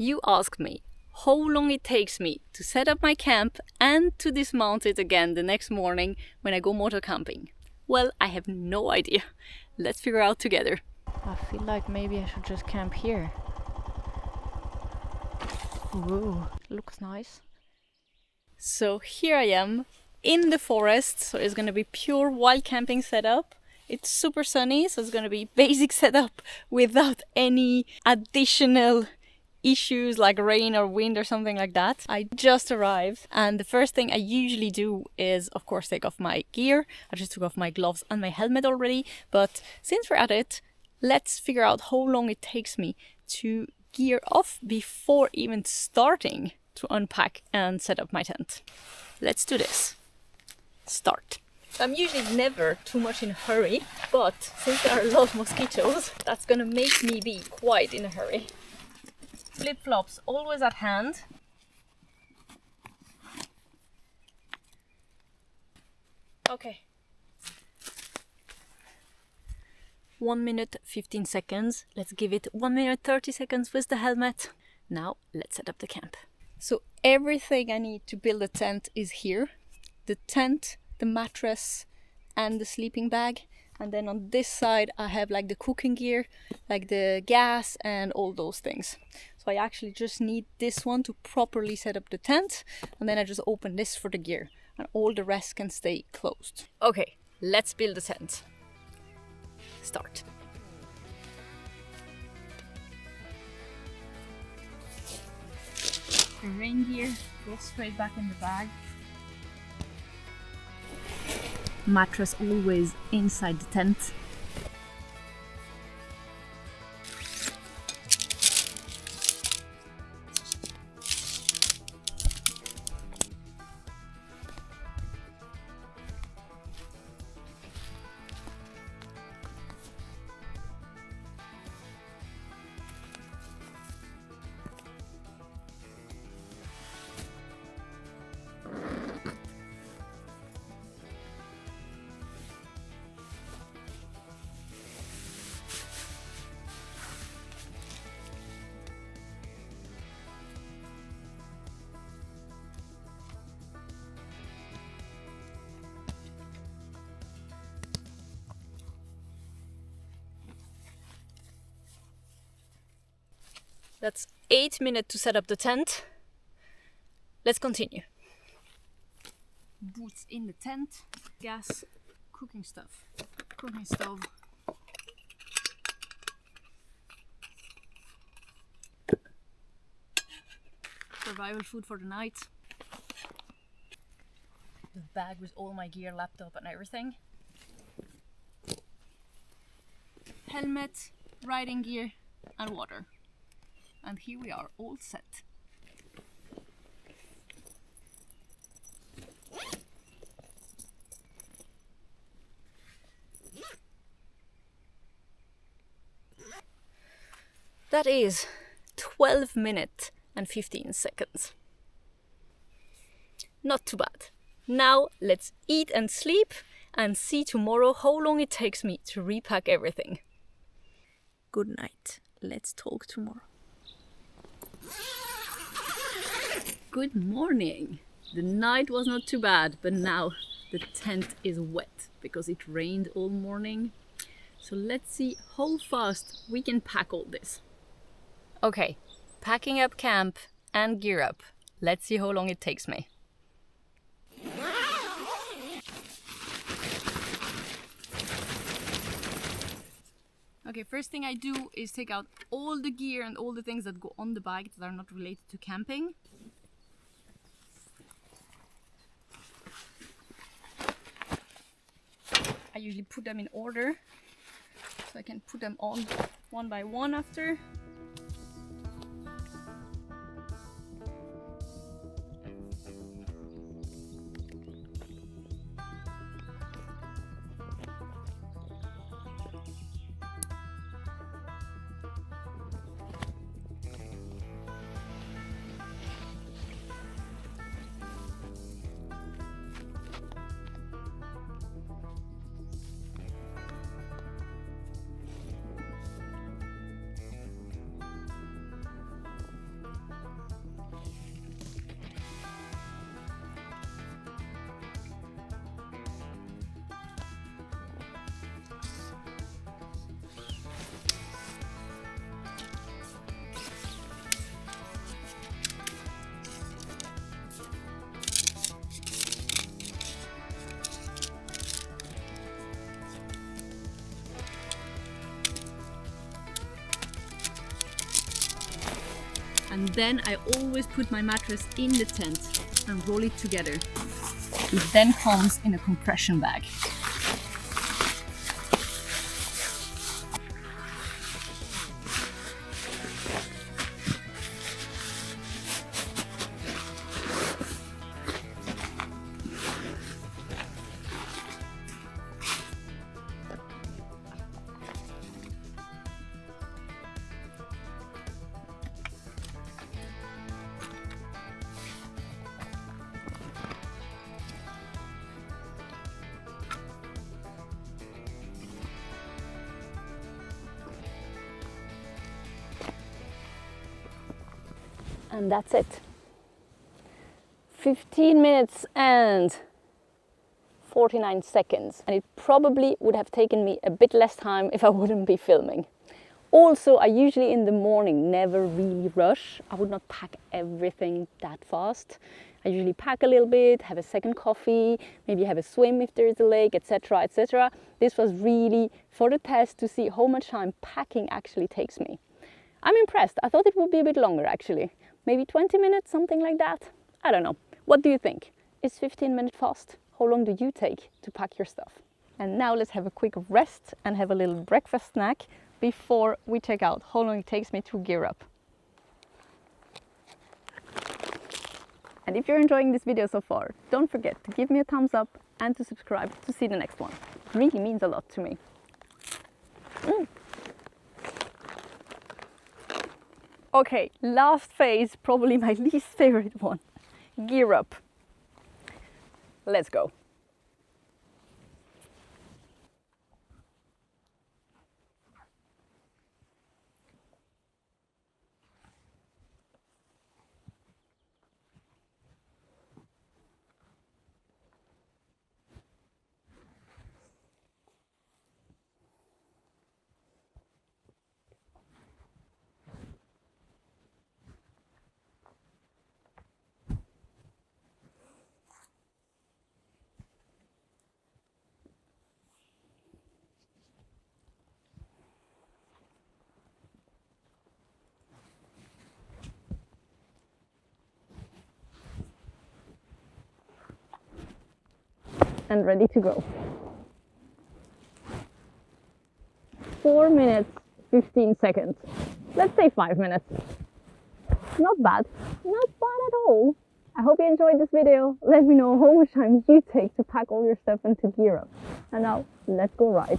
You asked me how long it takes me to set up my camp and to dismount it again the next morning when I go moto camping. Well, I have no idea. Let's figure out together. I feel like maybe I should just camp here. Ooh, looks nice. So here I am in the forest, so it's gonna be pure wild camping setup. It's super sunny, so it's gonna be basic setup without any additional issues like rain or wind or something like that. I just arrived, and the first thing I usually do is of course take off my gear. I just took off my gloves and my helmet already, but since we're at it, let's figure out how long it takes me to gear off before even starting to unpack and set up my tent. Let's do this. Start. I'm usually never too much in a hurry, but since there are a lot of mosquitoes, that's gonna make me be quite in a hurry. Flip-flops always at hand. Okay. 1 minute 15 seconds. Let's give it 1 minute 30 seconds with the helmet. Now let's set up the camp. So everything I need to build a tent is here. The tent, the mattress and the sleeping bag. And then on this side I have like the cooking gear, like the gas and all those things. So I actually just need this one to properly set up the tent, and then I just open this for the gear and all the rest can stay closed. Okay, let's build the tent. Start. The rain gear goes straight back in the bag. Mattress always inside the tent. That's 8 minutes to set up the tent. Let's continue. Boots in the tent, gas, cooking stuff, cooking stove. Survival food for the night. The bag with all my gear, laptop and everything. Helmet, riding gear and water. And here we are, all set. That is 12 minutes and 15 seconds. Not too bad. Now let's eat and sleep and see tomorrow how long it takes me to repack everything. Good night. Let's talk tomorrow. Good morning. The night was not too bad, but now the tent is wet because it rained all morning. So let's see how fast we can pack all this. Okay, packing up camp and gear up. Let's see how long it takes me. Okay, first thing I do is take out all the gear and all the things that go on the bike that are not related to camping. I usually put them in order, so I can put them on one by one after. And then I always put my mattress in the tent and roll it together. It then comes in a compression bag. And that's it. 15 minutes and 49 seconds. And it probably would have taken me a bit less time if I wouldn't be filming. Also, I usually in the morning never really rush. I would not pack everything that fast. I usually pack a little bit, have a second coffee, maybe have a swim if there is a lake, etc, etc. This was really for the test to see how much time packing actually takes me. I'm impressed. I thought it would be a bit longer actually. Maybe 20 minutes, something like that. I don't know. What do you think? Is 15 minutes fast? How long do you take to pack your stuff? And now let's have a quick rest and have a little breakfast snack before we check out how long it takes me to gear up. And if you're enjoying this video so far, don't forget to give me a thumbs up and to subscribe to see the next one. It really means a lot to me. Okay, last phase, probably my least favorite one. Gear up. Let's go. And ready to go. 4 minutes, 15 seconds. Let's say 5 minutes. Not bad. Not bad at all. I hope you enjoyed this video. Let me know how much time you take to pack all your stuff and to gear up. And now, let's go ride.